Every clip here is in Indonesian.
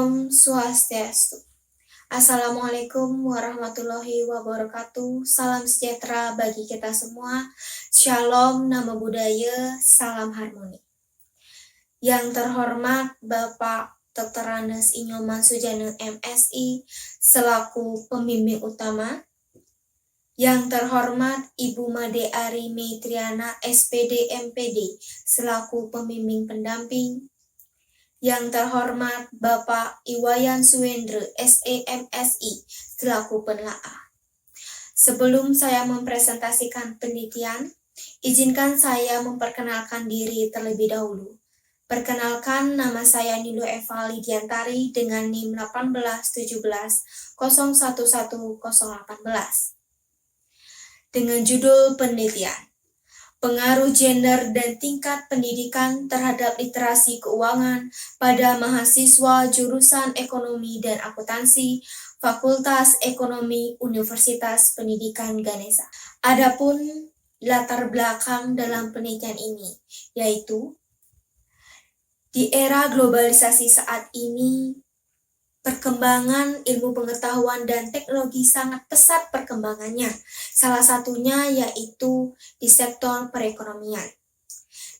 Om Swastiastu. Assalamualaikum warahmatullahi wabarakatuh. Salam sejahtera bagi kita semua. Shalom, nama budaya, salam harmoni. Yang terhormat Bapak Dr. Andes Inyoman Sujana MSI selaku pembimbing utama. Yang terhormat Ibu Made Ari Meitriana SPD MPD selaku pembimbing pendamping. Yang terhormat Bapak Iwayan Suwendra SEMSI selaku penelaah. Sebelum saya mempresentasikan penelitian, izinkan saya memperkenalkan diri terlebih dahulu. Perkenalkan, nama saya Nilu Eva Lidiantari dengan NIM 1817018. Dengan judul penelitian, pengaruh gender dan tingkat pendidikan terhadap literasi keuangan pada mahasiswa jurusan Ekonomi dan Akuntansi, Fakultas Ekonomi Universitas Pendidikan Ganesha. Adapun latar belakang dalam penelitian ini, yaitu di era globalisasi saat ini, perkembangan ilmu pengetahuan dan teknologi sangat pesat perkembangannya. Salah satunya yaitu di sektor perekonomian.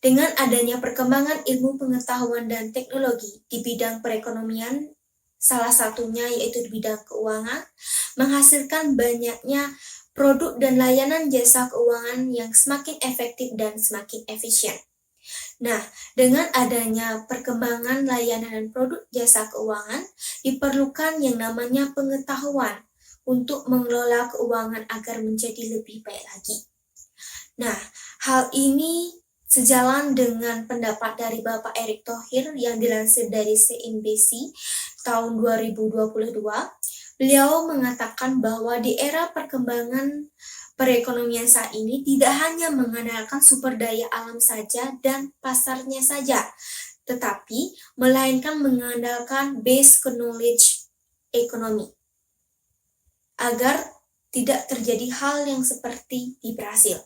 Dengan adanya perkembangan ilmu pengetahuan dan teknologi di bidang perekonomian, salah satunya yaitu di bidang keuangan, menghasilkan banyaknya produk dan layanan jasa keuangan yang semakin efektif dan semakin efisien. Nah, dengan adanya perkembangan layanan dan produk jasa keuangan, diperlukan yang namanya pengetahuan untuk mengelola keuangan agar menjadi lebih baik lagi. Nah, hal ini sejalan dengan pendapat dari Bapak Erick Thohir yang dilansir dari CNBC tahun 2022. Beliau mengatakan bahwa di era perkembangan perekonomian saat ini tidak hanya mengandalkan sumber daya alam saja dan pasarnya saja, tetapi melainkan mengandalkan base knowledge economy agar tidak terjadi hal yang seperti di Brasil.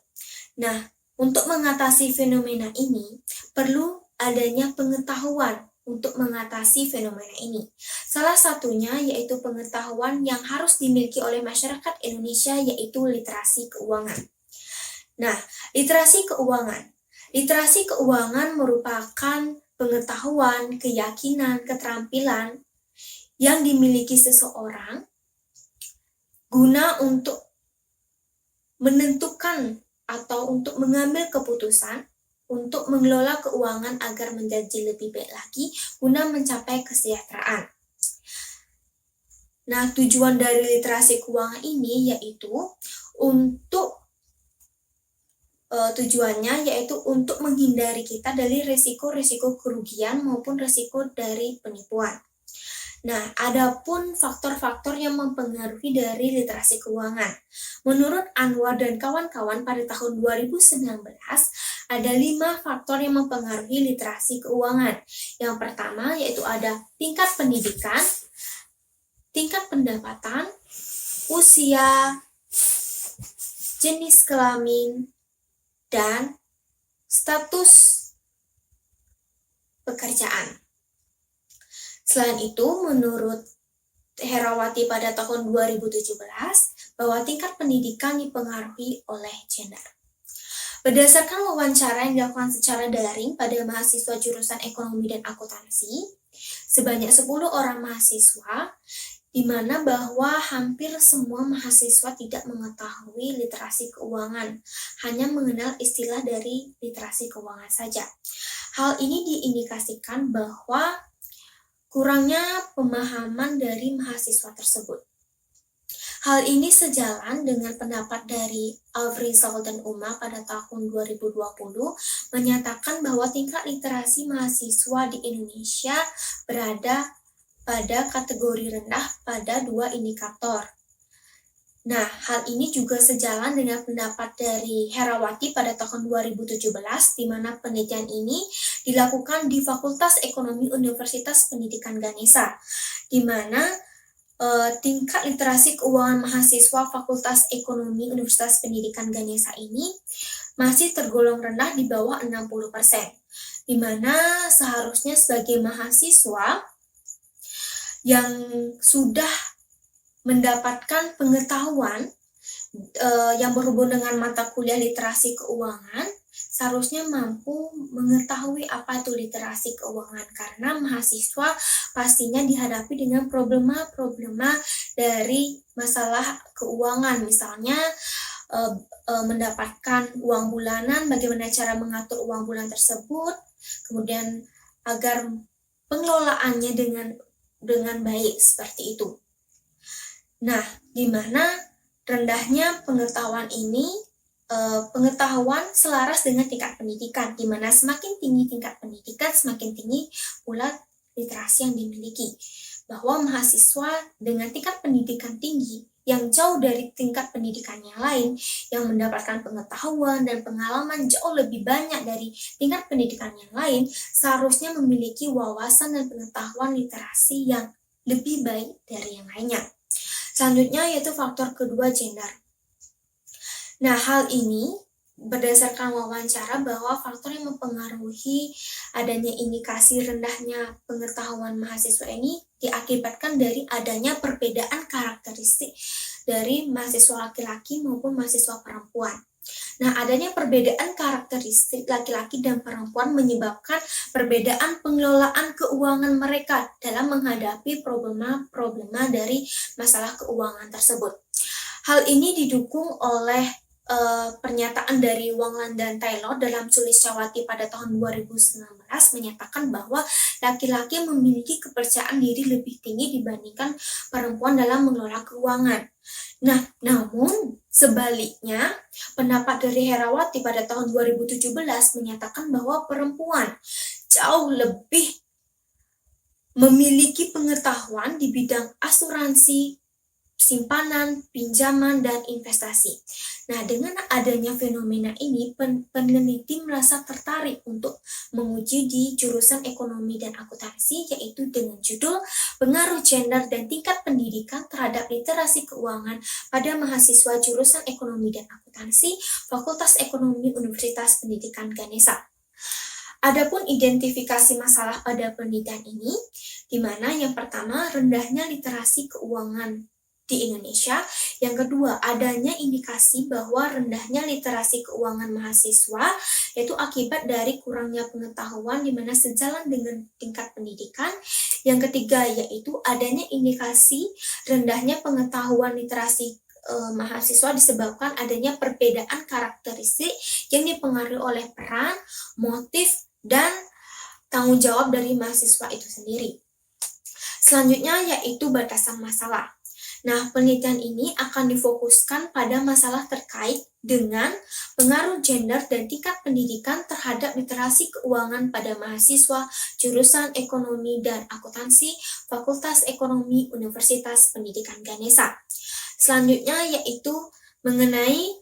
Nah, untuk mengatasi fenomena ini perlu adanya pengetahuan untuk mengatasi fenomena ini. Salah satunya yaitu pengetahuan yang harus dimiliki oleh masyarakat Indonesia yaitu literasi keuangan. Nah, literasi keuangan. Literasi keuangan merupakan pengetahuan, keyakinan, keterampilan yang dimiliki seseorang guna untuk menentukan atau untuk mengambil keputusan untuk mengelola keuangan agar menjadi lebih baik lagi guna mencapai kesejahteraan. Nah, tujuan dari literasi keuangan ini yaitu tujuannya yaitu untuk menghindari kita dari risiko-risiko kerugian maupun risiko dari penipuan. Nah, adapun faktor-faktor yang mempengaruhi dari literasi keuangan. Menurut Anwar dan kawan-kawan pada tahun 2019, ada 5 faktor yang mempengaruhi literasi keuangan. Yang pertama yaitu ada tingkat pendidikan, tingkat pendapatan, usia, jenis kelamin, dan status pekerjaan. Selain itu, menurut Herawati pada tahun 2017, bahwa tingkat pendidikan dipengaruhi oleh gender. Berdasarkan wawancara yang dilakukan secara daring pada mahasiswa jurusan Ekonomi dan Akuntansi, sebanyak 10 orang mahasiswa, di mana bahwa hampir semua mahasiswa tidak mengetahui literasi keuangan, hanya mengenal istilah dari literasi keuangan saja. Hal ini diindikasikan bahwa kurangnya pemahaman dari mahasiswa tersebut. Hal ini sejalan dengan pendapat dari Afrizal dan Uma pada tahun 2020 menyatakan bahwa tingkat literasi mahasiswa di Indonesia berada pada kategori rendah pada 2 indikator. Nah, hal ini juga sejalan dengan pendapat dari Herawati pada tahun 2017, di mana penelitian ini dilakukan di Fakultas Ekonomi Universitas Pendidikan Ganesha, di mana tingkat literasi keuangan mahasiswa Fakultas Ekonomi Universitas Pendidikan Ganesha ini masih tergolong rendah di bawah 60%, di mana seharusnya sebagai mahasiswa yang sudah mendapatkan pengetahuan yang berhubungan dengan mata kuliah literasi keuangan seharusnya mampu mengetahui apa itu literasi keuangan, karena mahasiswa pastinya dihadapi dengan problema-problema dari masalah keuangan, misalnya mendapatkan uang bulanan, bagaimana cara mengatur uang bulan tersebut, kemudian agar pengelolaannya dengan baik seperti itu. Nah, di mana rendahnya pengetahuan ini, pengetahuan selaras dengan tingkat pendidikan, di mana semakin tinggi tingkat pendidikan, semakin tinggi pula literasi yang dimiliki. Bahwa mahasiswa dengan tingkat pendidikan tinggi yang jauh dari tingkat pendidikan yang lain, yang mendapatkan pengetahuan dan pengalaman jauh lebih banyak dari tingkat pendidikan yang lain, seharusnya memiliki wawasan dan pengetahuan literasi yang lebih baik dari yang lainnya. Selanjutnya yaitu faktor kedua, gender. Nah, hal ini berdasarkan wawancara bahwa faktor yang mempengaruhi adanya indikasi rendahnya pengetahuan mahasiswa ini diakibatkan dari adanya perbedaan karakteristik dari mahasiswa laki-laki maupun mahasiswa perempuan. Nah, adanya perbedaan karakteristik laki-laki dan perempuan menyebabkan perbedaan pengelolaan keuangan mereka dalam menghadapi problema dari masalah keuangan tersebut. Hal ini didukung oleh pernyataan dari Wanglan dan Taylor dalam Sulistyawati pada tahun 2019 menyatakan bahwa laki-laki memiliki kepercayaan diri lebih tinggi dibandingkan perempuan dalam mengelola keuangan. Nah, namun sebaliknya, pendapat dari Herawati pada tahun 2017 menyatakan bahwa perempuan jauh lebih memiliki pengetahuan di bidang asuransi, simpanan, pinjaman, dan investasi. Nah, dengan adanya fenomena ini, peneliti merasa tertarik untuk menguji di jurusan ekonomi dan akuntansi, yaitu dengan judul Pengaruh Gender dan Tingkat Pendidikan Terhadap Literasi Keuangan pada Mahasiswa Jurusan Ekonomi dan Akuntansi, Fakultas Ekonomi Universitas Pendidikan Ganesha. Adapun identifikasi masalah pada penelitian ini, di mana yang pertama rendahnya literasi keuangan di Indonesia, yang kedua adanya indikasi bahwa rendahnya literasi keuangan mahasiswa yaitu akibat dari kurangnya pengetahuan di mana sejalan dengan tingkat pendidikan, yang ketiga yaitu adanya indikasi rendahnya pengetahuan literasi mahasiswa disebabkan adanya perbedaan karakteristik yang dipengaruhi oleh peran, motif, dan tanggung jawab dari mahasiswa itu sendiri. Selanjutnya yaitu batasan masalah. Nah, penelitian ini akan difokuskan pada masalah terkait dengan pengaruh gender dan tingkat pendidikan terhadap literasi keuangan pada mahasiswa jurusan ekonomi dan akuntansi Fakultas Ekonomi Universitas Pendidikan Ganesha. Selanjutnya yaitu mengenai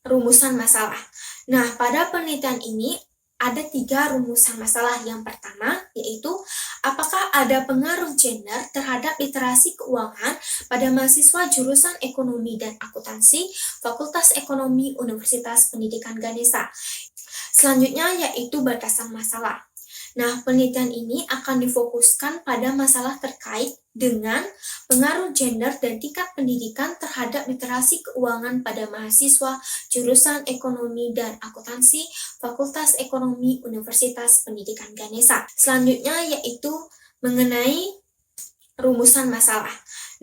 rumusan masalah. Nah, pada penelitian ini ada 3 rumusan masalah. Yang pertama yaitu apakah ada pengaruh gender terhadap literasi keuangan pada mahasiswa jurusan ekonomi dan akuntansi Fakultas Ekonomi Universitas Pendidikan Ganesha. Selanjutnya yaitu batasan masalah. Nah, penelitian ini akan difokuskan pada masalah terkait dengan pengaruh gender dan tingkat pendidikan terhadap literasi keuangan pada mahasiswa jurusan ekonomi dan akuntansi Fakultas Ekonomi Universitas Pendidikan Ganesha. Selanjutnya yaitu mengenai rumusan masalah.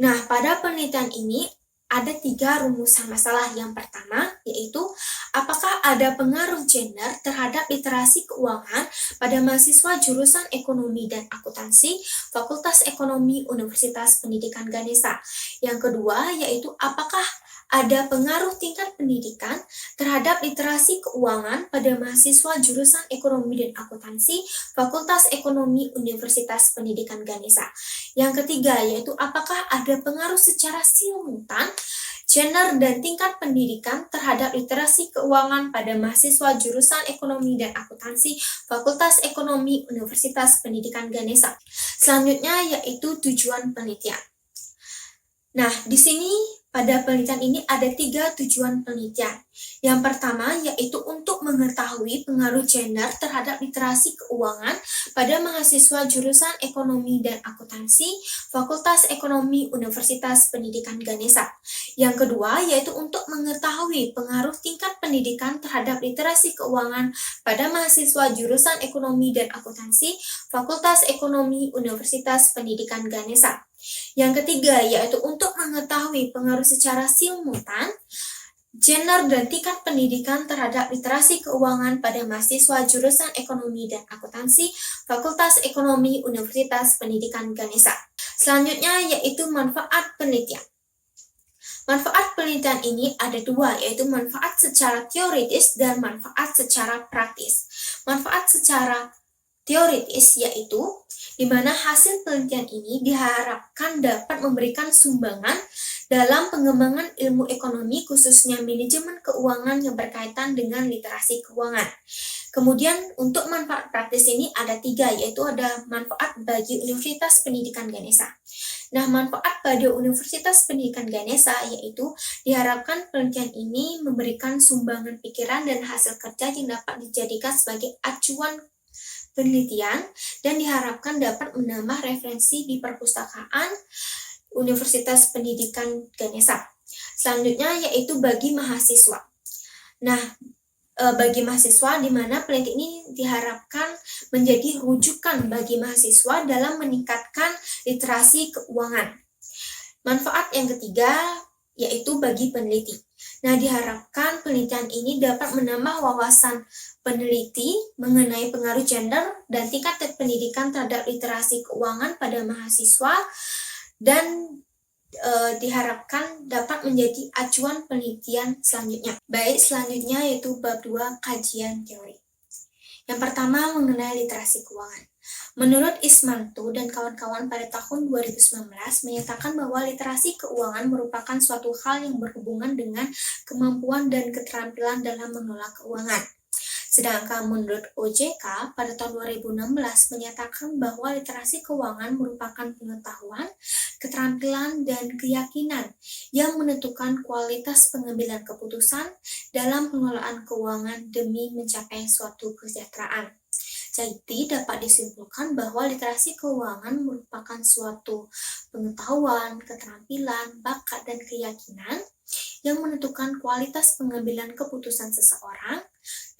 Nah, pada penelitian ini ada 3 rumusan masalah. Yang pertama yaitu apakah ada pengaruh gender terhadap literasi keuangan pada mahasiswa jurusan ekonomi dan akuntansi Fakultas Ekonomi Universitas Pendidikan Ganesha. Yang kedua yaitu apakah ada pengaruh tingkat pendidikan terhadap literasi keuangan pada mahasiswa jurusan ekonomi dan akuntansi Fakultas Ekonomi Universitas Pendidikan Ganesha. Yang ketiga yaitu apakah ada pengaruh secara simultan gender dan tingkat pendidikan terhadap literasi keuangan pada mahasiswa jurusan ekonomi dan akuntansi Fakultas Ekonomi Universitas Pendidikan Ganesha. Selanjutnya yaitu tujuan penelitian. Nah, di sini Pada penelitian ini ada 3 tujuan penelitian. Yang pertama yaitu untuk mengetahui pengaruh gender terhadap literasi keuangan pada mahasiswa jurusan Ekonomi dan Akuntansi, Fakultas Ekonomi Universitas Pendidikan Ganesha. Yang kedua yaitu untuk mengetahui pengaruh tingkat pendidikan terhadap literasi keuangan pada mahasiswa jurusan Ekonomi dan Akuntansi, Fakultas Ekonomi Universitas Pendidikan Ganesha. Yang ketiga yaitu untuk mengetahui pengaruh secara simultan gender dan tingkat pendidikan terhadap literasi keuangan pada mahasiswa jurusan Ekonomi dan Akuntansi, Fakultas Ekonomi Universitas Pendidikan Ganesha. Selanjutnya yaitu manfaat penelitian. Manfaat penelitian ini ada 2, yaitu manfaat secara teoritis dan manfaat secara praktis. Manfaat secara teoritis yaitu di mana hasil penelitian ini diharapkan dapat memberikan sumbangan dalam pengembangan ilmu ekonomi khususnya manajemen keuangan yang berkaitan dengan literasi keuangan. Kemudian untuk manfaat praktis ini ada 3, yaitu ada manfaat bagi Universitas Pendidikan Ganesha. Nah, manfaat pada Universitas Pendidikan Ganesha yaitu diharapkan penelitian ini memberikan sumbangan pikiran dan hasil kerja yang dapat dijadikan sebagai acuan penelitian dan diharapkan dapat menambah referensi di perpustakaan Universitas Pendidikan Ganesha. Selanjutnya yaitu bagi mahasiswa. Nah, bagi mahasiswa di mana penelitian ini diharapkan menjadi rujukan bagi mahasiswa dalam meningkatkan literasi keuangan. Manfaat yang ketiga yaitu bagi peneliti. Nah, diharapkan penelitian ini dapat menambah wawasan peneliti mengenai pengaruh gender dan tingkat pendidikan terhadap literasi keuangan pada mahasiswa dan diharapkan dapat menjadi acuan penelitian selanjutnya. Baik, selanjutnya yaitu bab 2 kajian teori. Yang pertama mengenai literasi keuangan. Menurut Ismanto dan kawan-kawan pada tahun 2019 menyatakan bahwa literasi keuangan merupakan suatu hal yang berhubungan dengan kemampuan dan keterampilan dalam mengelola keuangan. Sedangkan menurut OJK pada tahun 2016 menyatakan bahwa literasi keuangan merupakan pengetahuan, keterampilan, dan keyakinan yang menentukan kualitas pengambilan keputusan dalam pengelolaan keuangan demi mencapai suatu kesejahteraan. Jadi dapat disimpulkan bahwa literasi keuangan merupakan suatu pengetahuan, keterampilan, bakat, dan keyakinan yang menentukan kualitas pengambilan keputusan seseorang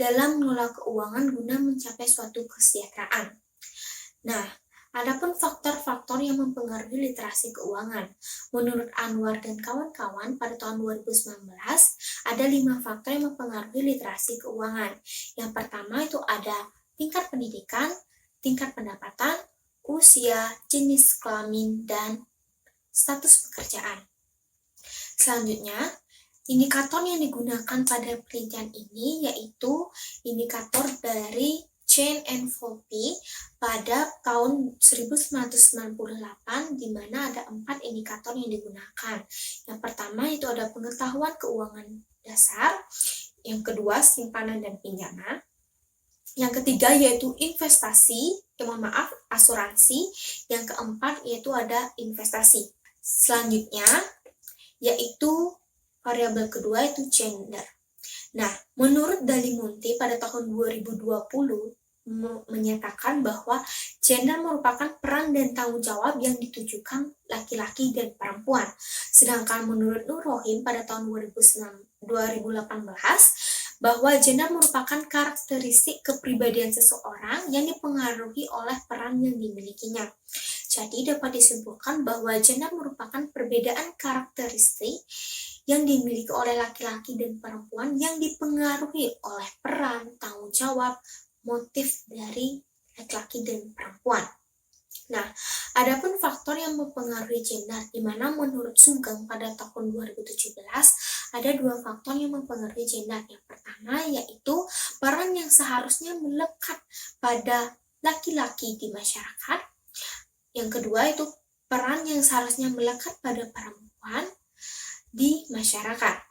dalam mengelola keuangan guna mencapai suatu kesejahteraan. Nah, adapun faktor-faktor yang mempengaruhi literasi keuangan. Menurut Anwar dan kawan-kawan pada tahun 2019, ada 5 faktor yang mempengaruhi literasi keuangan. Yang pertama itu ada tingkat pendidikan, tingkat pendapatan, usia, jenis kelamin, dan status pekerjaan. Selanjutnya, indikator yang digunakan pada penelitian ini yaitu indikator dari Chain and Volpe pada tahun 1998 di mana ada 4 indikator yang digunakan. Yang pertama itu ada pengetahuan keuangan dasar, yang kedua simpanan dan pinjaman, yang ketiga yaitu investasi, asuransi, yang keempat yaitu ada investasi. Selanjutnya yaitu variabel kedua itu gender. Nah, menurut Dalimonte pada tahun 2020 menyatakan bahwa gender merupakan peran dan tanggung jawab yang ditujukan laki-laki dan perempuan. Sedangkan menurut Nur Rohim pada tahun 2018 bahwa gender merupakan karakteristik kepribadian seseorang yang dipengaruhi oleh peran yang dimilikinya. Jadi dapat disimpulkan bahwa gender merupakan perbedaan karakteristik yang dimiliki oleh laki-laki dan perempuan yang dipengaruhi oleh peran, tanggung jawab, motif dari laki-laki dan perempuan. Nah, adapun faktor yang mempengaruhi gender, di mana menurut Sugeng pada tahun 2017 ada 2 faktor yang mempengaruhi gender. Yang pertama yaitu peran yang seharusnya melekat pada laki-laki di masyarakat. Yang kedua itu peran yang seharusnya melekat pada perempuan di masyarakat.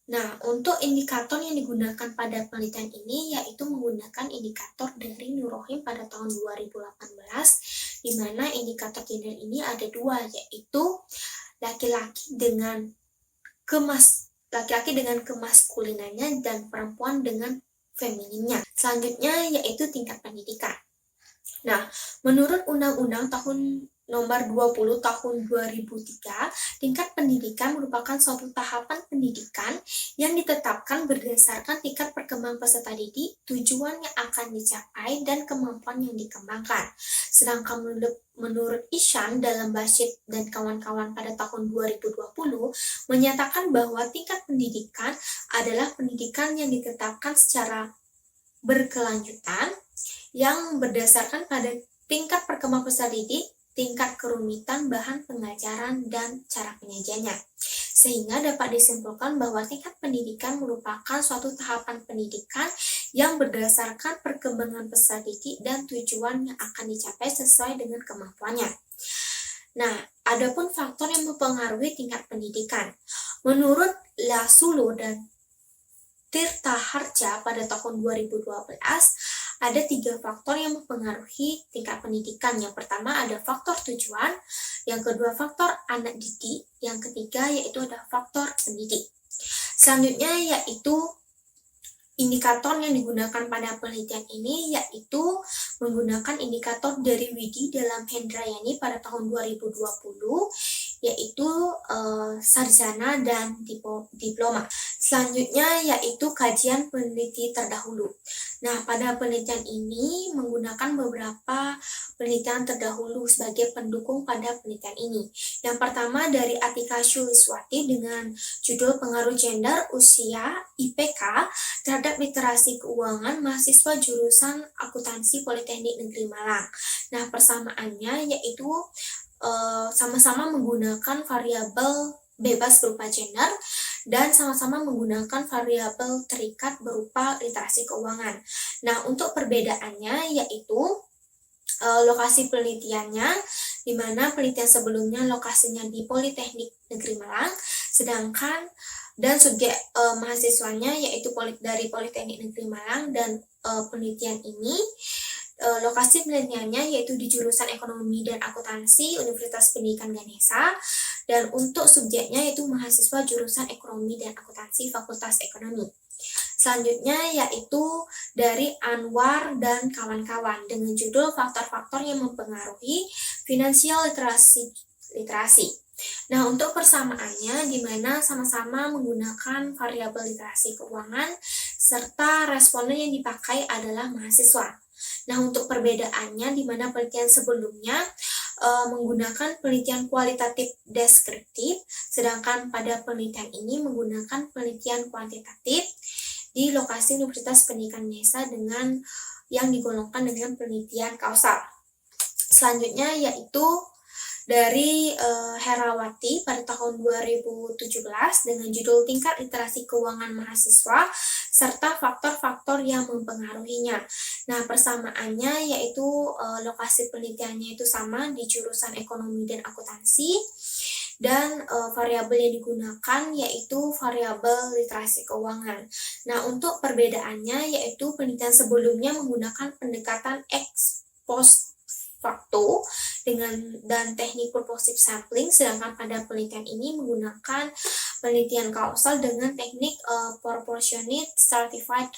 Nah, untuk indikator yang digunakan pada penelitian ini yaitu menggunakan indikator dari Nur Rohim pada tahun 2018, di mana indikator gender ini ada 2, yaitu laki-laki dengan laki-laki dengan kemaskulinannya dan perempuan dengan femininnya. Selanjutnya yaitu tingkat pendidikan. Nah, menurut Undang-Undang Nomor 20 Tahun 2003, tingkat pendidikan merupakan suatu tahapan pendidikan yang ditetapkan berdasarkan tingkat perkembangan peserta didik, tujuan yang akan dicapai, dan kemampuan yang dikembangkan. Sedangkan menurut Ishan dalam Basit dan kawan-kawan pada tahun 2020 menyatakan bahwa tingkat pendidikan adalah pendidikan yang ditetapkan secara berkelanjutan yang berdasarkan pada tingkat perkembangan peserta didik, tingkat kerumitan bahan pengajaran, dan cara penyajiannya. Sehingga dapat disimpulkan bahwa tingkat pendidikan merupakan suatu tahapan pendidikan yang berdasarkan perkembangan peserta didik dan tujuan yang akan dicapai sesuai dengan kemampuannya. Nah, adapun faktor yang mempengaruhi tingkat pendidikan. Menurut Lasulu dan Tirtaharja pada tahun 2012, ada 3 faktor yang mempengaruhi tingkat pendidikan. Yang pertama ada faktor tujuan, yang kedua faktor anak didik, yang ketiga yaitu ada faktor pendidik. Selanjutnya yaitu indikator yang digunakan pada penelitian ini yaitu menggunakan indikator dari Widi dalam Hendrayani pada tahun 2020 yaitu sarjana dan diploma. Selanjutnya yaitu kajian peneliti terdahulu. Nah, pada penelitian ini menggunakan beberapa penelitian terdahulu sebagai pendukung pada penelitian ini. Yang pertama dari Atika Syuliswati dengan judul Pengaruh Gender, Usia, IPK terhadap literasi keuangan mahasiswa jurusan Akuntansi Politeknik Negeri Malang. Nah, persamaannya yaitu sama-sama menggunakan variabel bebas berupa gender dan sama-sama menggunakan variabel terikat berupa literasi keuangan. Nah, untuk perbedaannya yaitu lokasi penelitiannya, di mana penelitian sebelumnya lokasinya di Politeknik Negeri Malang, sedangkan dan subjek mahasiswanya yaitu dari Politeknik Negeri Malang, dan penelitian ini lokasi penelitiannya yaitu di jurusan Ekonomi dan Akuntansi Universitas Pendidikan Ganesha, dan untuk subjeknya yaitu mahasiswa jurusan Ekonomi dan Akuntansi Fakultas Ekonomi. Selanjutnya yaitu dari Anwar dan kawan-kawan dengan judul Faktor-faktor yang mempengaruhi finansial literasi. Nah, untuk persamaannya di mana sama-sama menggunakan variabel literasi keuangan serta responden yang dipakai adalah mahasiswa. Nah, untuk perbedaannya di mana penelitian sebelumnya menggunakan penelitian kualitatif deskriptif, sedangkan pada penelitian ini menggunakan penelitian kuantitatif di lokasi Universitas Pendidikan Ganesha dengan yang digolongkan dengan penelitian kausal. Selanjutnya yaitu dari Herawati pada tahun 2017 dengan judul Tingkat Literasi Keuangan Mahasiswa serta faktor-faktor yang mempengaruhinya. Nah, persamaannya yaitu lokasi penelitiannya itu sama di jurusan Ekonomi dan Akuntansi, dan variabel yang digunakan yaitu variabel literasi keuangan. Nah, untuk perbedaannya yaitu penelitian sebelumnya menggunakan pendekatan ex post facto dan teknik purposive sampling, sedangkan pada penelitian ini menggunakan penelitian kausal dengan teknik proportionate stratified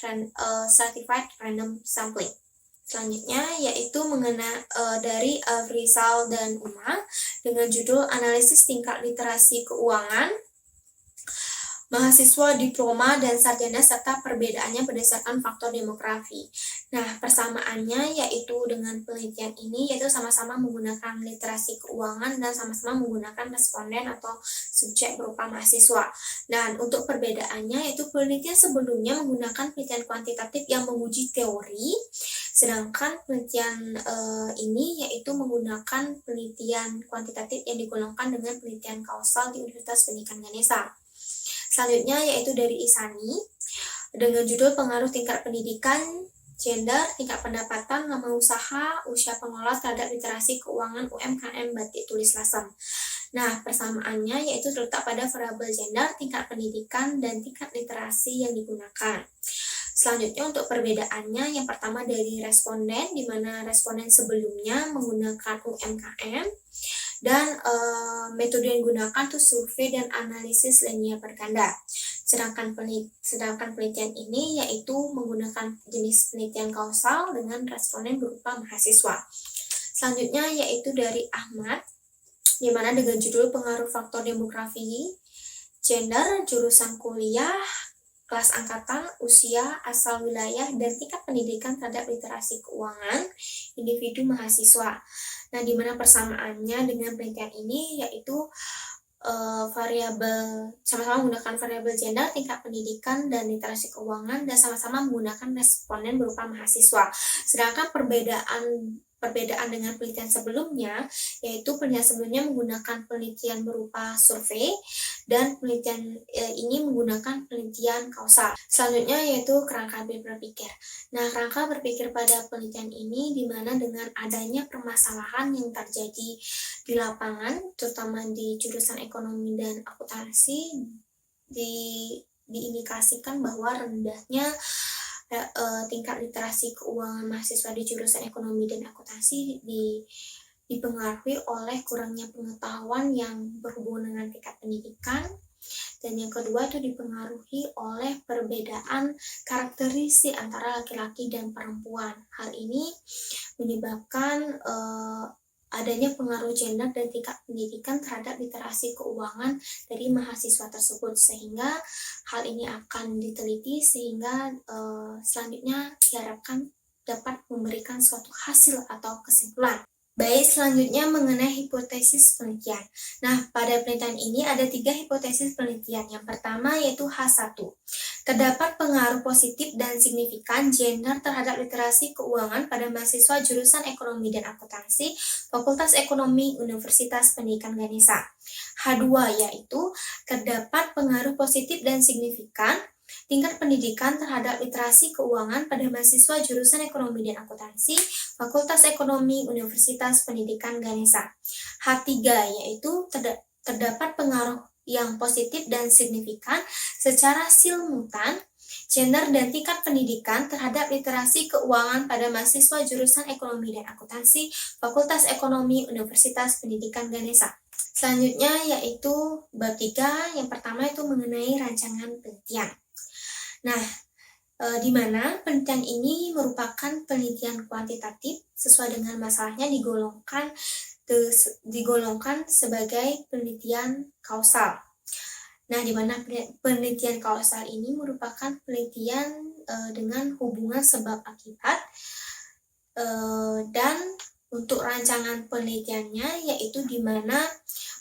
random sampling. Selanjutnya yaitu dari Afrizal dan Uma dengan judul Analisis Tingkat Literasi Keuangan Mahasiswa Diploma dan Sarjana serta perbedaannya berdasarkan faktor demografi. Nah, persamaannya yaitu dengan penelitian ini yaitu sama-sama menggunakan literasi keuangan dan sama-sama menggunakan responden atau subjek berupa mahasiswa. Nah, untuk perbedaannya yaitu penelitian sebelumnya menggunakan penelitian kuantitatif yang menguji teori, sedangkan penelitian ini yaitu menggunakan penelitian kuantitatif yang digolongkan dengan penelitian kausal di Universitas Pendidikan Ganesha. Selanjutnya yaitu dari Isani dengan judul Pengaruh Tingkat Pendidikan, Gender, Tingkat Pendapatan, Nama Usaha, Usia Pengelola terhadap Literasi Keuangan UMKM Batik Tulis Lasem. Nah, persamaannya yaitu terletak pada variabel gender, tingkat pendidikan, dan tingkat literasi yang digunakan. Selanjutnya untuk perbedaannya, yang pertama dari responden, di mana responden sebelumnya menggunakan UMKM, Dan metode yang digunakan tuh survei dan analisis linear berganda. Sedangkan penelitian ini yaitu menggunakan jenis penelitian kausal dengan responden berupa mahasiswa. Selanjutnya yaitu dari Ahmad, di mana dengan judul pengaruh faktor demografi, gender, jurusan kuliah, kelas angkatan, usia, asal wilayah, dan tingkat pendidikan terhadap literasi keuangan individu mahasiswa. Nah, di mana persamaannya dengan penelitian ini yaitu variabel, sama-sama menggunakan variabel gender, tingkat pendidikan, dan literasi keuangan, dan sama-sama menggunakan responden berupa mahasiswa. Sedangkan perbedaan dengan penelitian sebelumnya, yaitu penelitian sebelumnya menggunakan penelitian berupa survei, dan penelitian ini menggunakan penelitian kausal. Selanjutnya yaitu kerangka berpikir. Nah, kerangka berpikir pada penelitian ini dimana dengan adanya permasalahan yang terjadi di lapangan, terutama di jurusan ekonomi dan akuntansi, diindikasikan bahwa rendahnya tingkat literasi keuangan mahasiswa di jurusan ekonomi dan akuntansi dipengaruhi oleh kurangnya pengetahuan yang berhubungan dengan tingkat pendidikan, dan yang kedua itu dipengaruhi oleh perbedaan karakteristik antara laki-laki dan perempuan. Hal ini menyebabkan adanya pengaruh gender dan tingkat pendidikan terhadap literasi keuangan dari mahasiswa tersebut, sehingga hal ini akan diteliti sehingga selanjutnya diharapkan dapat memberikan suatu hasil atau kesimpulan. Baik, selanjutnya mengenai hipotesis penelitian. Nah, pada penelitian ini ada 3 hipotesis penelitian. Yang pertama yaitu H1. Terdapat pengaruh positif dan signifikan gender terhadap literasi keuangan pada mahasiswa jurusan ekonomi dan akuntansi, Fakultas Ekonomi Universitas Pendidikan Ganesha. H2 yaitu terdapat pengaruh positif dan signifikan tingkat pendidikan terhadap literasi keuangan pada mahasiswa jurusan ekonomi dan akuntansi, Fakultas Ekonomi Universitas Pendidikan Ganesha. H3 yaitu terdapat pengaruh yang positif dan signifikan secara simultan gender dan tingkat pendidikan terhadap literasi keuangan pada mahasiswa jurusan ekonomi dan akuntansi, Fakultas Ekonomi Universitas Pendidikan Ganesha. Selanjutnya yaitu bab 3, yang pertama itu mengenai rancangan penelitian. Nah, di mana penelitian ini merupakan penelitian kuantitatif sesuai dengan masalahnya digolongkan sebagai penelitian kausal. Nah, di mana penelitian kausal ini merupakan penelitian dengan hubungan sebab akibat, dan untuk rancangan penelitiannya yaitu di mana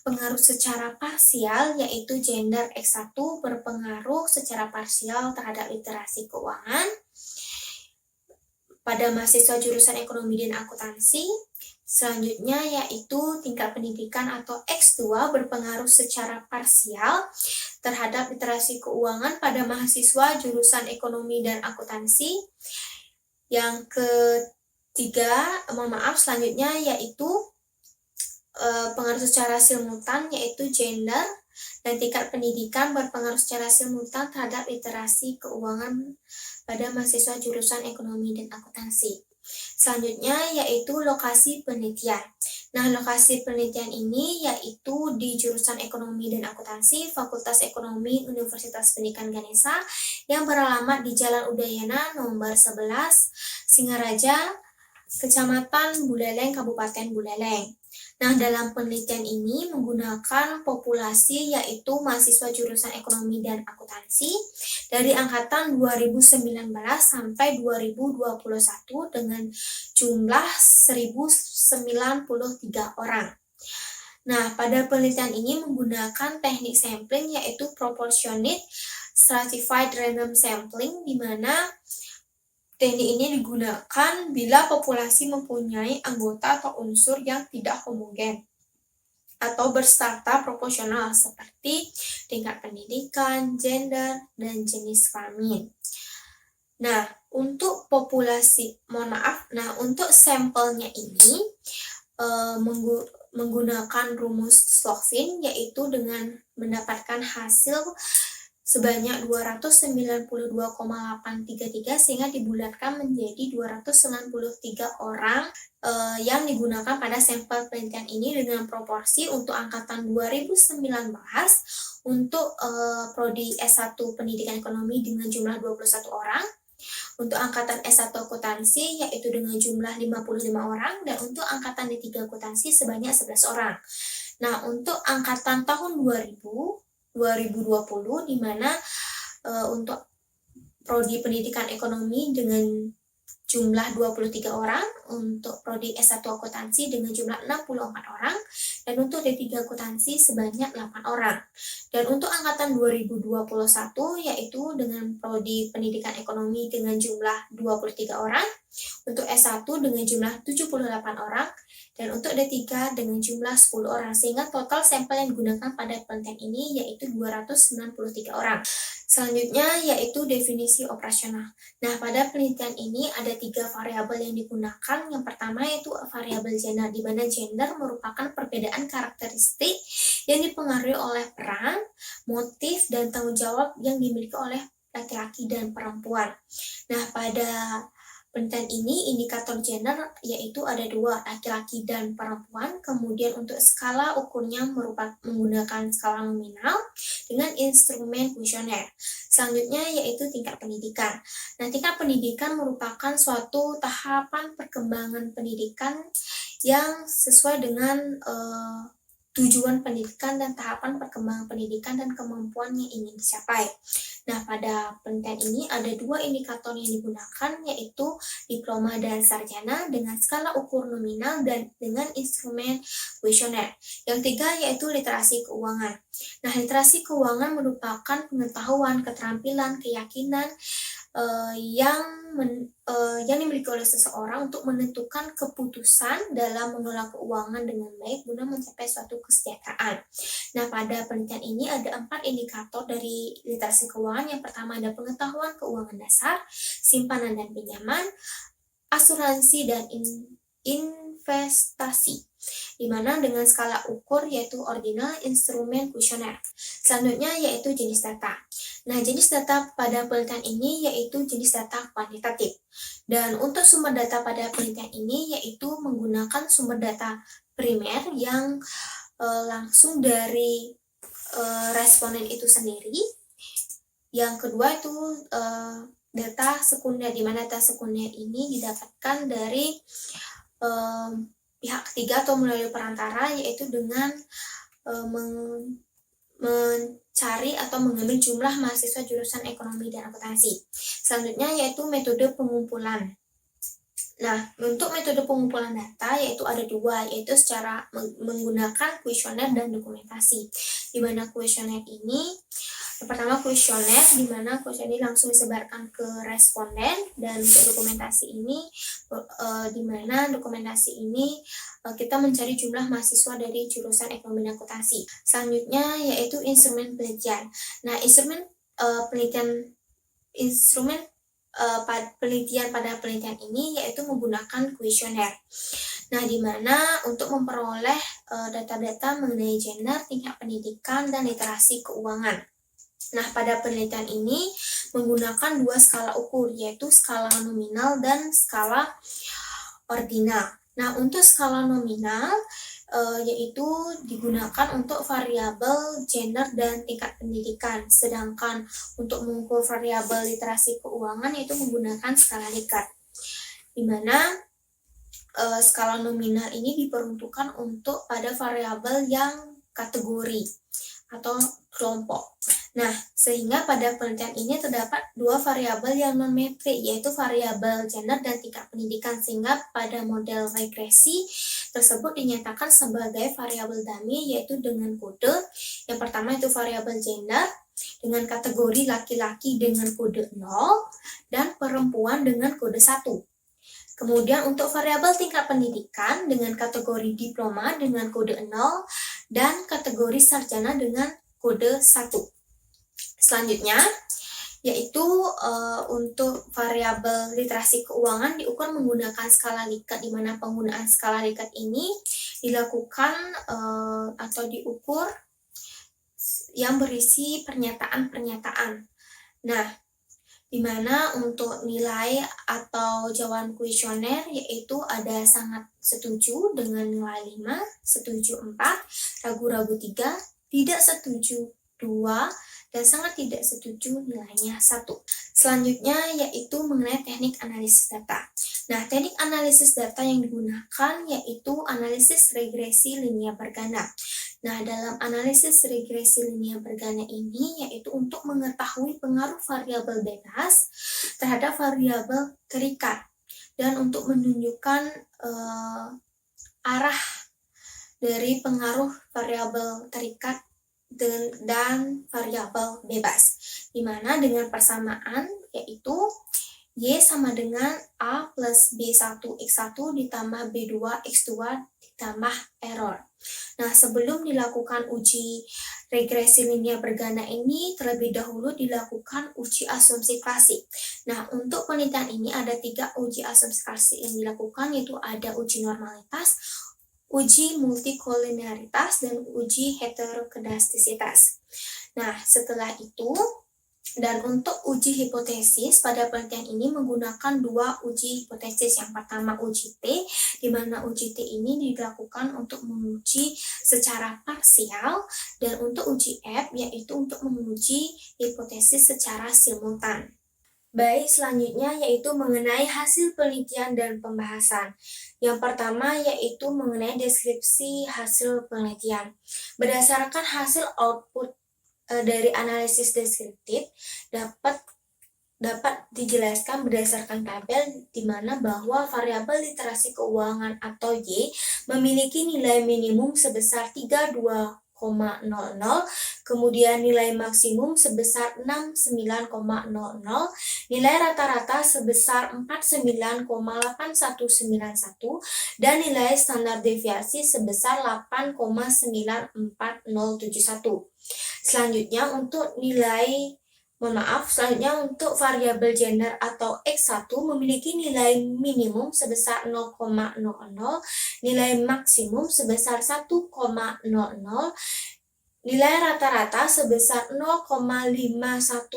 pengaruh secara parsial yaitu gender X1 berpengaruh secara parsial terhadap literasi keuangan pada mahasiswa jurusan ekonomi dan akuntansi. Selanjutnya yaitu tingkat pendidikan atau X2 berpengaruh secara parsial terhadap literasi keuangan pada mahasiswa jurusan ekonomi dan akuntansi. Yang selanjutnya yaitu pengaruh secara simultan yaitu gender dan tingkat pendidikan berpengaruh secara simultan terhadap literasi keuangan pada mahasiswa jurusan ekonomi dan akuntansi. Selanjutnya yaitu lokasi penelitian. Nah, lokasi penelitian ini yaitu di jurusan ekonomi dan akuntansi, Fakultas Ekonomi Universitas Pendidikan Ganesha yang beralamat di Jalan Udayana nomor 11, Singaraja, Kecamatan Buleleng, Kabupaten Buleleng. Nah, dalam penelitian ini menggunakan populasi yaitu mahasiswa jurusan ekonomi dan akuntansi dari angkatan 2019 sampai 2021 dengan jumlah 1093 orang. Nah, pada penelitian ini menggunakan teknik sampling yaitu proportionate stratified random sampling, di mana teknik ini digunakan bila populasi mempunyai anggota atau unsur yang tidak homogen atau berserta proporsional seperti tingkat pendidikan, gender, dan jenis kelamin. Nah, untuk untuk sampelnya ini menggunakan rumus Slovin, yaitu dengan mendapatkan hasil sebanyak 292,833 sehingga dibulatkan menjadi 293 orang yang digunakan pada sampel penelitian ini dengan proporsi untuk angkatan 2019 untuk prodi S1 Pendidikan Ekonomi dengan jumlah 21 orang, untuk angkatan S1 akuntansi yaitu dengan jumlah 55 orang, dan untuk angkatan D3 akuntansi sebanyak 11 orang. Nah, untuk angkatan tahun 2020 di mana untuk prodi pendidikan ekonomi dengan jumlah 23 orang, untuk prodi S1 akuntansi dengan jumlah 64 orang, dan untuk D3 akuntansi sebanyak 8 orang. Dan untuk angkatan 2021 yaitu dengan prodi pendidikan ekonomi dengan jumlah 23 orang, untuk S1 dengan jumlah 78 orang, dan untuk D3 dengan jumlah 10 orang, sehingga total sampel yang digunakan pada penelitian ini yaitu 293 orang. Selanjutnya yaitu definisi operasional. Nah, pada penelitian ini ada 3 variabel yang digunakan. Yang pertama yaitu variabel gender, di mana gender merupakan perbedaan karakteristik yang dipengaruhi oleh peran, motif, dan tanggung jawab yang dimiliki oleh laki-laki dan perempuan. Nah, pada penelitian ini indikator gender yaitu ada 2, laki-laki dan perempuan. Kemudian untuk skala ukurnya menggunakan skala nominal dengan instrumen kuesioner. Selanjutnya yaitu tingkat pendidikan. Nah, tingkat pendidikan merupakan suatu tahapan perkembangan pendidikan yang sesuai dengan tujuan pendidikan dan tahapan perkembangan pendidikan dan kemampuan yang ingin dicapai. Nah, pada penelitian ini ada 2 indikator yang digunakan, yaitu diploma dan sarjana dengan skala ukur nominal dan dengan instrumen kuesioner. Yang 3 yaitu literasi keuangan. Nah, literasi keuangan merupakan pengetahuan, keterampilan, keyakinan yang dimiliki oleh seseorang untuk menentukan keputusan dalam mengelola keuangan dengan baik guna mencapai suatu kesejahteraan. Nah, pada penelitian ini ada 4 indikator dari literasi keuangan. Yang pertama ada pengetahuan keuangan dasar, simpanan dan pinjaman, asuransi, dan investasi, di mana dengan skala ukur yaitu ordinal, instrumen, kuesioner. Selanjutnya yaitu jenis data. Nah, jenis data pada penelitian ini yaitu jenis data kuantitatif. Dan untuk sumber data pada penelitian ini yaitu menggunakan sumber data primer yang langsung dari responden itu sendiri. Yang kedua itu data sekunder, di mana data sekunder ini didapatkan dari pihak ketiga atau melalui perantara, yaitu dengan mencari atau mengambil jumlah mahasiswa jurusan ekonomi dan akuntansi. Selanjutnya yaitu metode pengumpulan. Nah, untuk metode pengumpulan data yaitu ada 2, yaitu secara menggunakan kuesioner dan dokumentasi. Di mana kuesioner ini, yang pertama kuesioner, di mana kuesioner ini langsung disebarkan ke responden, dan untuk dokumentasi ini, di mana dokumentasi ini kita mencari jumlah mahasiswa dari jurusan ekonomi dan akuntansi. Selanjutnya yaitu instrumen penelitian. Nah, instrumen pada penelitian ini yaitu menggunakan kuesioner. Nah, di mana untuk memperoleh data-data mengenai gender, tingkat pendidikan, dan literasi keuangan. Nah, pada penelitian ini menggunakan 2 skala ukur, yaitu skala nominal dan skala ordinal. Nah, untuk skala nominal yaitu digunakan untuk variabel gender dan tingkat pendidikan. Sedangkan untuk mengukur variabel literasi keuangan yaitu menggunakan skala Likert. Di mana skala nominal ini diperuntukkan untuk pada variabel yang kategori atau kelompok. Nah, sehingga pada penelitian ini terdapat 2 variabel yang non-metrik, yaitu variabel gender dan tingkat pendidikan, sehingga pada model regresi tersebut dinyatakan sebagai variabel dummy, yaitu dengan kode. Yang pertama itu variabel gender dengan kategori laki-laki dengan kode 0 dan perempuan dengan kode 1. Kemudian untuk variabel tingkat pendidikan dengan kategori diploma dengan kode 0 dan kategori sarjana dengan kode 1. Selanjutnya yaitu untuk variabel literasi keuangan diukur menggunakan skala Likert, di mana penggunaan skala Likert ini dilakukan atau diukur yang berisi pernyataan-pernyataan. Nah, di mana untuk nilai atau jawaban kuesioner yaitu ada sangat setuju dengan nilai 5, setuju 4, ragu-ragu 3, tidak setuju 2, dan sangat tidak setuju nilainya 1. Selanjutnya yaitu mengenai teknik analisis data. Nah, teknik analisis data yang digunakan yaitu analisis regresi linear berganda. Nah, dalam analisis regresi linear berganda ini yaitu untuk mengetahui pengaruh variabel bebas terhadap variabel terikat dan untuk menunjukkan arah dari pengaruh variabel terikat dan variabel bebas, di mana dengan persamaan yaitu Y sama dengan A plus B1 X1 ditambah B2 X2 ditambah error. Nah, sebelum dilakukan uji regresi linear berganda ini, terlebih dahulu dilakukan uji asumsi klasik. Nah, untuk penelitian ini ada 3 uji asumsi klasik yang dilakukan, yaitu ada uji normalitas, uji multikolinearitas, dan uji heterokedastisitas. Nah, setelah itu, dan untuk uji hipotesis, pada penelitian ini menggunakan 2 uji hipotesis. Yang pertama uji T, di mana uji T ini dilakukan untuk menguji secara parsial, dan untuk uji F yaitu untuk menguji hipotesis secara simultan. Baik, selanjutnya yaitu mengenai hasil penelitian dan pembahasan. Yang pertama yaitu mengenai deskripsi hasil penelitian. Berdasarkan hasil output dari analisis deskriptif dapat dijelaskan berdasarkan tabel di mana bahwa variabel literasi keuangan atau Y memiliki nilai minimum sebesar 32,00, kemudian nilai maksimum sebesar 69,00, nilai rata-rata sebesar 49,8191, dan nilai standar deviasi sebesar 8,94071. Selanjutnya untuk variabel gender atau X1 memiliki nilai minimum sebesar 0,00, nilai maksimum sebesar 1,00, nilai rata-rata sebesar 0,5119,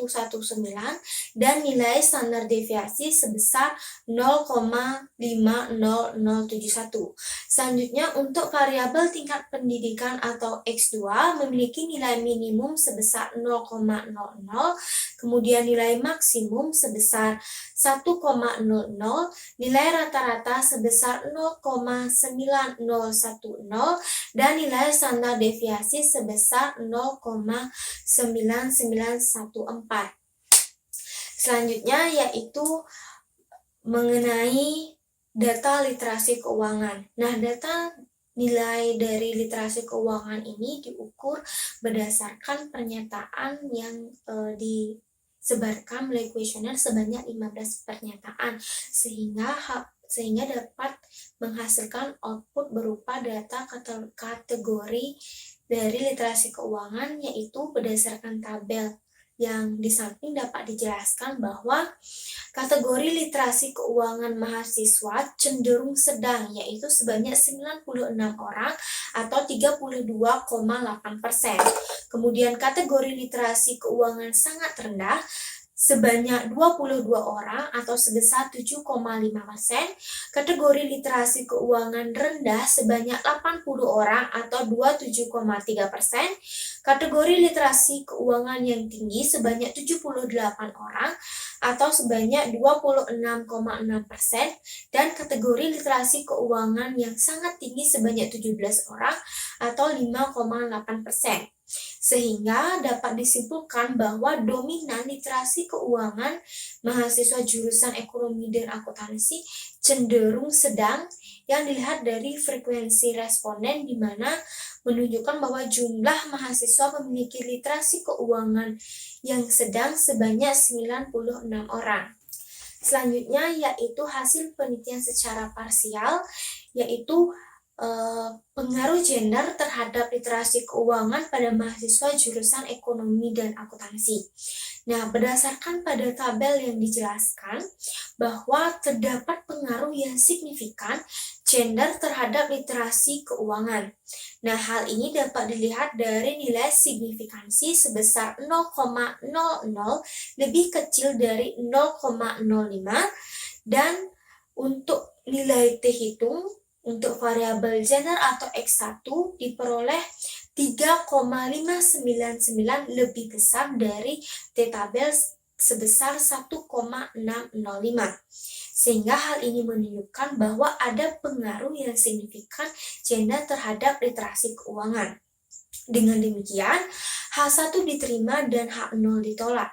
dan nilai standar deviasi sebesar 0,50071. Selanjutnya untuk variabel tingkat pendidikan atau X2 memiliki nilai minimum sebesar 0,00, kemudian nilai maksimum sebesar 1,00, nilai rata-rata sebesar 0,9010, dan nilai standar deviasi sebesar 0,9914. Selanjutnya yaitu mengenai data literasi keuangan. Nah, data nilai dari literasi keuangan ini diukur berdasarkan pernyataan yang disebarkan melalui kuesioner sebanyak 15 pernyataan, sehingga dapat menghasilkan output berupa data kategori dari literasi keuangan, yaitu berdasarkan tabel yang di samping dapat dijelaskan bahwa kategori literasi keuangan mahasiswa cenderung sedang, yaitu sebanyak 96 orang atau 32,8%. Kemudian kategori literasi keuangan sangat rendah sebanyak 22 orang atau sebesar 7,5%, kategori literasi keuangan rendah sebanyak 80 orang atau 27,3%, kategori literasi keuangan yang tinggi sebanyak 78 orang atau sebanyak 26,6%, dan kategori literasi keuangan yang sangat tinggi sebanyak 17 orang atau 5,8%. Sehingga dapat disimpulkan bahwa dominan literasi keuangan mahasiswa jurusan ekonomi dan akuntansi cenderung sedang, yang dilihat dari frekuensi responden, di mana menunjukkan bahwa jumlah mahasiswa memiliki literasi keuangan yang sedang sebanyak 96 orang. Selanjutnya yaitu hasil penelitian secara parsial, yaitu pengaruh gender terhadap literasi keuangan pada mahasiswa jurusan ekonomi dan akuntansi. Nah, berdasarkan pada tabel yang dijelaskan bahwa terdapat pengaruh yang signifikan gender terhadap literasi keuangan. Nah, hal ini dapat dilihat dari nilai signifikansi sebesar 0,00 lebih kecil dari 0,05 dan untuk nilai T hitung untuk variabel gender atau X1 diperoleh 3,599 lebih besar dari T tabel sebesar 1,605. Sehingga hal ini menunjukkan bahwa ada pengaruh yang signifikan gender terhadap literasi keuangan. Dengan demikian, H1 diterima dan H0 ditolak.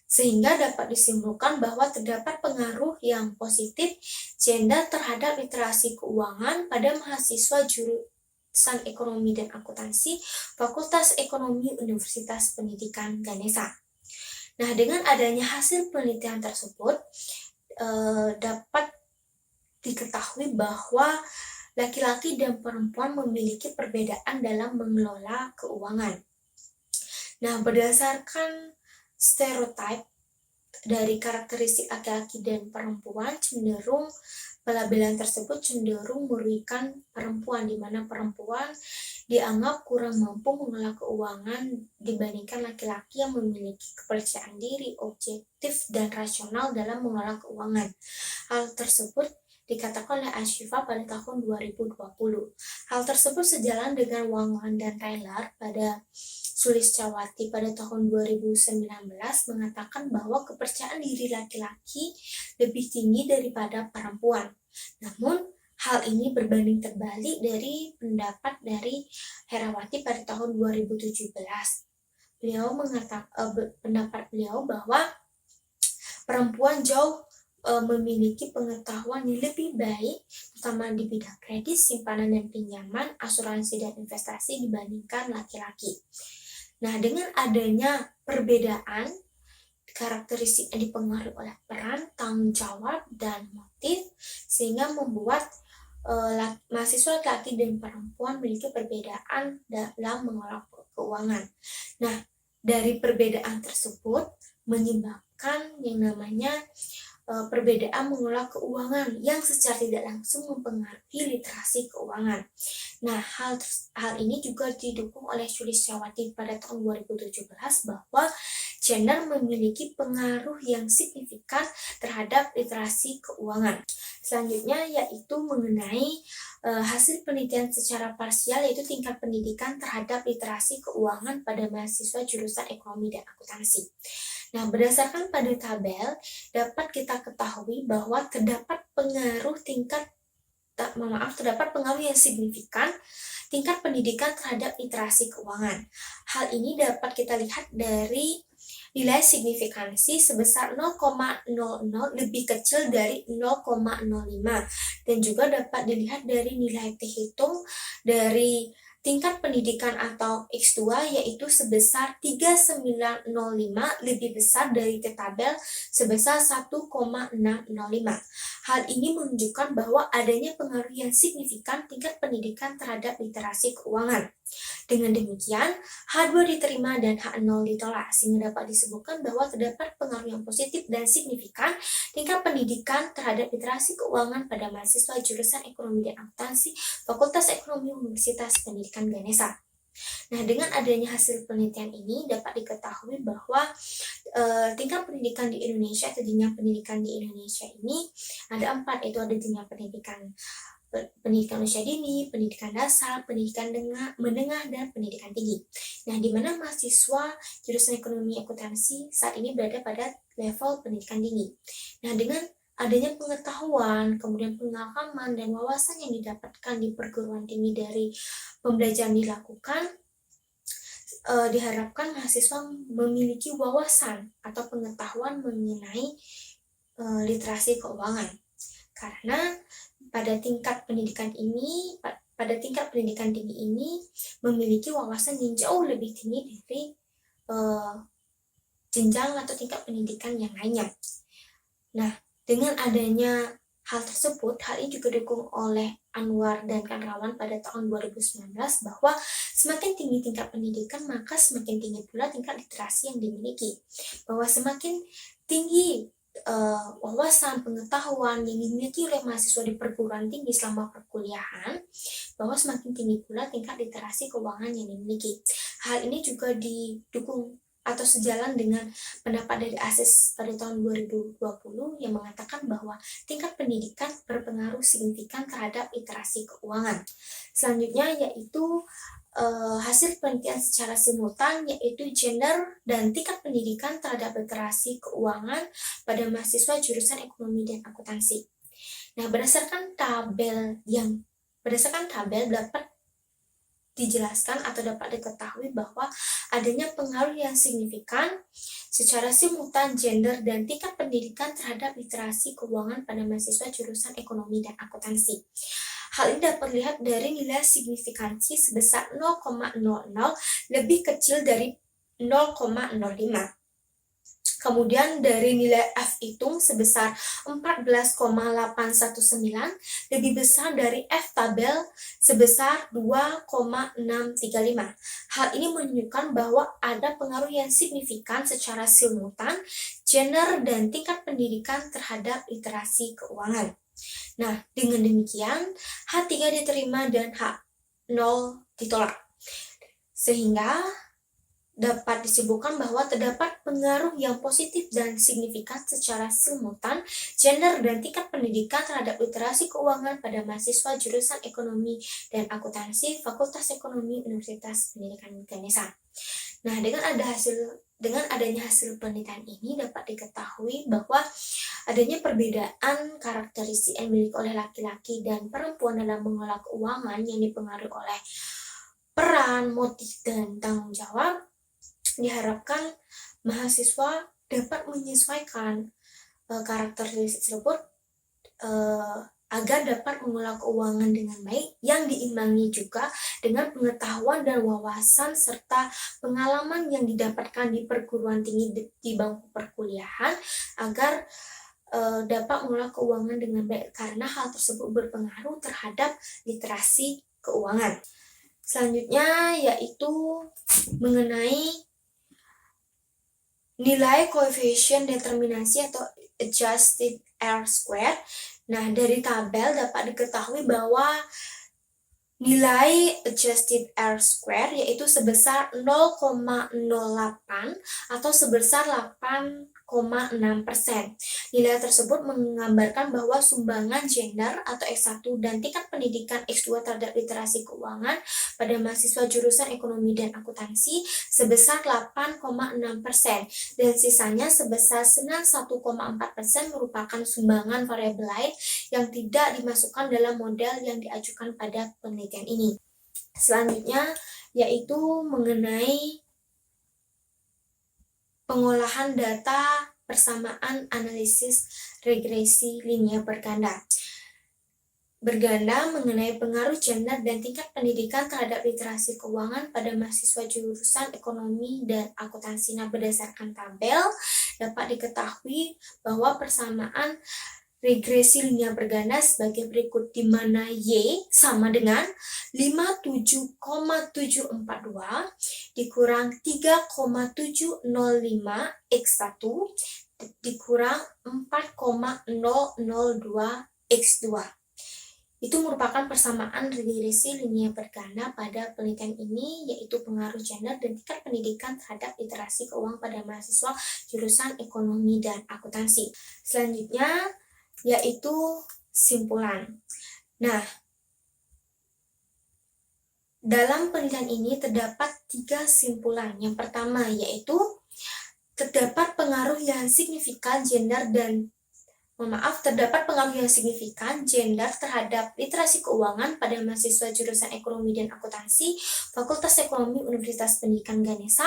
Sehingga dapat disimpulkan bahwa terdapat pengaruh yang positif gender terhadap literasi keuangan pada mahasiswa jurusan Ekonomi dan Akuntansi Fakultas Ekonomi Universitas Pendidikan Ganesha. Nah, dengan adanya hasil penelitian tersebut, dapat diketahui bahwa laki-laki dan perempuan memiliki perbedaan dalam mengelola keuangan. Nah, berdasarkan stereotip dari karakteristik laki-laki dan perempuan, pelabelan tersebut cenderung merugikan perempuan, di mana perempuan dianggap kurang mampu mengelola keuangan dibandingkan laki-laki yang memiliki kepercayaan diri, objektif, dan rasional dalam mengelola keuangan. Hal tersebut dikatakan oleh Ashifa pada tahun 2020. Hal tersebut sejalan dengan Wang Wan dan Taylor pada Sulistiyawati pada tahun 2019 mengatakan bahwa kepercayaan diri laki-laki lebih tinggi daripada perempuan. Namun, hal ini berbanding terbalik dari pendapat dari Herawati pada tahun 2017. Pendapat beliau bahwa perempuan jauh memiliki pengetahuan yang lebih baik, terutama di bidang kredit, simpanan dan pinjaman, asuransi dan investasi dibandingkan laki-laki. Nah, dengan adanya perbedaan karakteristik yang dipengaruhi oleh peran, tanggung jawab, dan motif, sehingga membuat mahasiswa laki-laki dan perempuan memiliki perbedaan dalam mengelola keuangan. Nah, dari perbedaan tersebut menyebabkan yang namanya perbedaan mengelola keuangan yang secara tidak langsung mempengaruhi literasi keuangan. Nah, hal ini juga didukung oleh Sulistiyawati pada tahun 2017 bahwa gender memiliki pengaruh yang signifikan terhadap literasi keuangan. Selanjutnya yaitu mengenai hasil penelitian secara parsial, yaitu tingkat pendidikan terhadap literasi keuangan pada mahasiswa jurusan Ekonomi dan Akuntansi. Nah, berdasarkan pada tabel, dapat kita ketahui bahwa terdapat pengaruh yang signifikan tingkat pendidikan terhadap literasi keuangan. Hal ini dapat kita lihat dari nilai signifikansi sebesar 0,00 lebih kecil dari 0,05 dan juga dapat dilihat dari nilai T hitung dari tingkat pendidikan atau X2 yaitu sebesar 3905 lebih besar dari T tabel sebesar 1,605. Hal ini menunjukkan bahwa adanya pengaruh yang signifikan tingkat pendidikan terhadap literasi keuangan. Dengan demikian, H2 diterima dan H0 ditolak, sehingga dapat disebutkan bahwa terdapat pengaruh yang positif dan signifikan tingkat pendidikan terhadap literasi keuangan pada mahasiswa jurusan Ekonomi dan Akuntansi Fakultas Ekonomi Universitas Pendidikan Ganesha. Nah, dengan adanya hasil penelitian ini dapat diketahui bahwa tingkat pendidikan di Indonesia atau jenjang pendidikan di Indonesia ini ada 4, yaitu ada jenjang pendidikan usia dini, pendidikan dasar, pendidikan menengah, dan pendidikan tinggi. Nah, di mana mahasiswa jurusan Ekonomi Akuntansi saat ini berada pada level pendidikan tinggi. Nah, dengan adanya pengetahuan, kemudian pengalaman, dan wawasan yang didapatkan di perguruan tinggi dari pembelajaran dilakukan, diharapkan mahasiswa memiliki wawasan atau pengetahuan mengenai literasi keuangan. Karena pada tingkat pendidikan tinggi ini memiliki wawasan yang jauh lebih tinggi dari jenjang atau tingkat pendidikan yang lainnya. Nah, dengan adanya hal tersebut, hal ini juga didukung oleh Anwar dan kawan-kawan pada tahun 2019 bahwa semakin tinggi tingkat pendidikan, maka semakin tinggi pula tingkat literasi yang dimiliki. Bahwa semakin tinggi wawasan pengetahuan yang dimiliki oleh mahasiswa di perguruan tinggi selama perkuliahan, bahwa semakin tinggi pula tingkat literasi keuangan yang dimiliki. Hal ini juga didukung atau sejalan dengan pendapat dari ASES pada tahun 2020 yang mengatakan bahwa tingkat pendidikan berpengaruh signifikan terhadap literasi keuangan. Selanjutnya yaitu hasil penelitian secara simultan, yaitu gender dan tingkat pendidikan terhadap literasi keuangan pada mahasiswa jurusan ekonomi dan akuntansi. Nah, berdasarkan tabel dapat dijelaskan atau dapat diketahui bahwa adanya pengaruh yang signifikan secara simultan gender dan tingkat pendidikan terhadap literasi keuangan pada mahasiswa jurusan ekonomi dan akuntansi. Hal ini dapat dilihat dari nilai signifikansi sebesar 0,00 lebih kecil dari 0,05. Kemudian dari nilai F hitung sebesar 14,819 lebih besar dari F tabel sebesar 2,635. Hal ini menunjukkan bahwa ada pengaruh yang signifikan secara simultan gender dan tingkat pendidikan terhadap literasi keuangan. Nah, dengan demikian H3 diterima dan H0 ditolak. Sehingga dapat disimpulkan bahwa terdapat pengaruh yang positif dan signifikan secara simultan gender dan tingkat pendidikan terhadap literasi keuangan pada mahasiswa jurusan ekonomi dan akuntansi Fakultas Ekonomi Universitas Pendidikan Ganesha. Nah, dengan adanya hasil penelitian ini dapat diketahui bahwa adanya perbedaan karakteristik yang dimiliki oleh laki-laki dan perempuan dalam mengelola keuangan yang dipengaruhi oleh peran, motif, dan tanggung jawab. Diharapkan mahasiswa dapat menyesuaikan karakteristik tersebut agar dapat mengelola keuangan dengan baik, yang diimbangi juga dengan pengetahuan dan wawasan serta pengalaman yang didapatkan di perguruan tinggi di bangku perkuliahan, agar dapat mengelola keuangan dengan baik, karena hal tersebut berpengaruh terhadap literasi keuangan. Selanjutnya yaitu mengenai nilai koefisien determinasi atau adjusted R-square. Nah, dari tabel dapat diketahui bahwa nilai adjusted R-square yaitu sebesar 0,08 atau sebesar 8,6%. Nilai tersebut menggambarkan bahwa sumbangan gender atau S1 dan tingkat pendidikan S2 terhadap literasi keuangan pada mahasiswa jurusan ekonomi dan akuntansi sebesar 8,6%, dan sisanya sebesar 91,4% merupakan sumbangan variabel lain yang tidak dimasukkan dalam model yang diajukan pada penelitian ini. Selanjutnya yaitu mengenai pengolahan data persamaan analisis regresi linear berganda mengenai pengaruh gender dan tingkat pendidikan terhadap literasi keuangan pada mahasiswa jurusan ekonomi dan akuntansi. Nah, berdasarkan tabel dapat diketahui bahwa persamaan regresi linear berganda sebagai berikut, di mana Y sama dengan 57,742 dikurang 3,705 X1 dikurang 4,002 X2. Itu merupakan persamaan regresi linear berganda pada penelitian ini, yaitu pengaruh gender dan tingkat pendidikan terhadap literasi keuangan pada mahasiswa jurusan ekonomi dan akuntansi. Selanjutnya yaitu simpulan. Nah, dalam penelitian ini terdapat 3 simpulan. Yang pertama yaitu terdapat pengaruh yang signifikan terhadap literasi keuangan pada mahasiswa jurusan ekonomi dan akuntansi Fakultas Ekonomi Universitas Pendidikan Ganesha,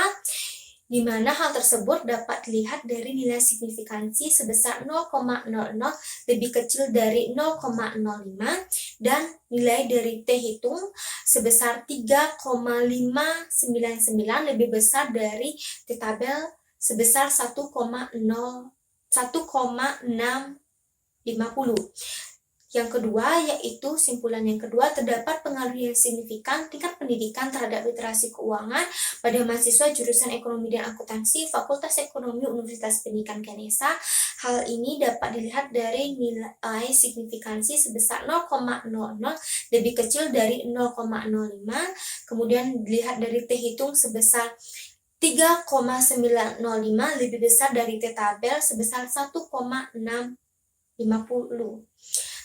di mana hal tersebut dapat dilihat dari nilai signifikansi sebesar 0,00 lebih kecil dari 0,05 dan nilai dari T hitung sebesar 3,599 lebih besar dari T tabel sebesar 1,650. Yang kedua, yaitu simpulan yang kedua, terdapat pengaruh yang signifikan tingkat pendidikan terhadap literasi keuangan pada mahasiswa jurusan Ekonomi dan Akuntansi Fakultas Ekonomi Universitas Pendidikan Ganesha. Hal ini dapat dilihat dari nilai signifikansi sebesar 0,00 lebih kecil dari 0,05, kemudian dilihat dari T hitung sebesar 3,905 lebih besar dari T tabel sebesar 1,650.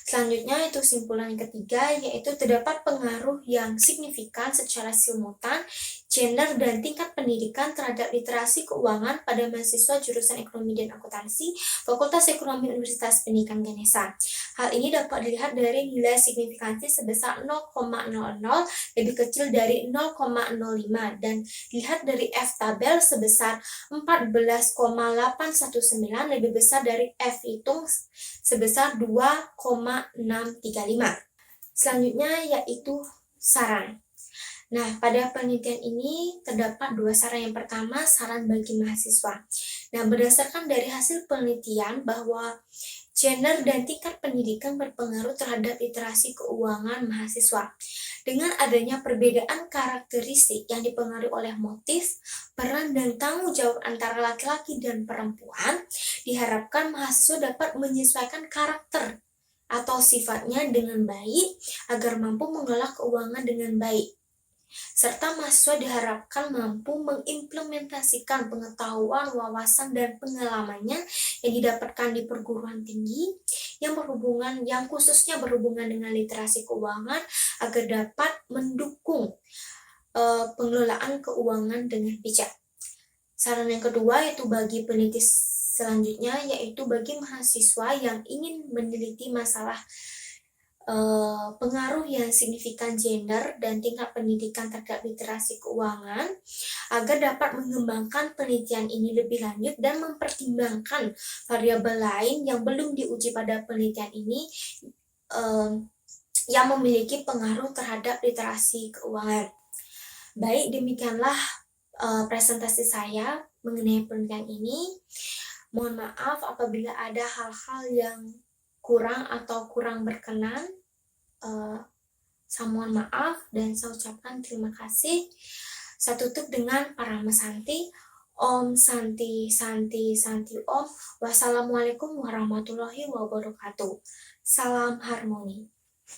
Selanjutnya itu simpulan yang ketiga, yaitu terdapat pengaruh yang signifikan secara simultan gender dan tingkat pendidikan terhadap literasi keuangan pada mahasiswa jurusan Ekonomi dan Akuntansi Fakultas Ekonomi Universitas Pendidikan Ganesha. Hal ini dapat dilihat dari nilai signifikansi sebesar 0,00 lebih kecil dari 0,05 dan dilihat dari F tabel sebesar 14,819 lebih besar dari F hitung sebesar 2,635. Selanjutnya yaitu saran. Nah, pada penelitian ini terdapat dua saran. Yang pertama, saran bagi mahasiswa. Nah, berdasarkan dari hasil penelitian bahwa gender dan tingkat pendidikan berpengaruh terhadap literasi keuangan mahasiswa. Dengan adanya perbedaan karakteristik yang dipengaruhi oleh motif, peran dan tanggung jawab antara laki-laki dan perempuan, diharapkan mahasiswa dapat menyesuaikan karakter atau sifatnya dengan baik agar mampu mengelola keuangan dengan baik. Serta mahasiswa diharapkan mampu mengimplementasikan pengetahuan, wawasan, dan pengalamannya yang didapatkan di perguruan tinggi yang khususnya berhubungan dengan literasi keuangan agar dapat mendukung pengelolaan keuangan dengan bijak. Saran yang kedua yaitu bagi peneliti selanjutnya, yaitu bagi mahasiswa yang ingin meneliti masalah pengaruh yang signifikan gender dan tingkat pendidikan terhadap literasi keuangan agar dapat mengembangkan penelitian ini lebih lanjut dan mempertimbangkan variabel lain yang belum diuji pada penelitian ini yang memiliki pengaruh terhadap literasi keuangan. Baik, demikianlah presentasi saya mengenai penelitian ini. Mohon maaf apabila ada hal-hal yang kurang atau kurang berkenan. Saya mohon maaf dan saya ucapkan terima kasih. Saya tutup dengan Parama Santi. Om Santi Santi Santi Om. Wassalamualaikum warahmatullahi wabarakatuh. Salam harmoni.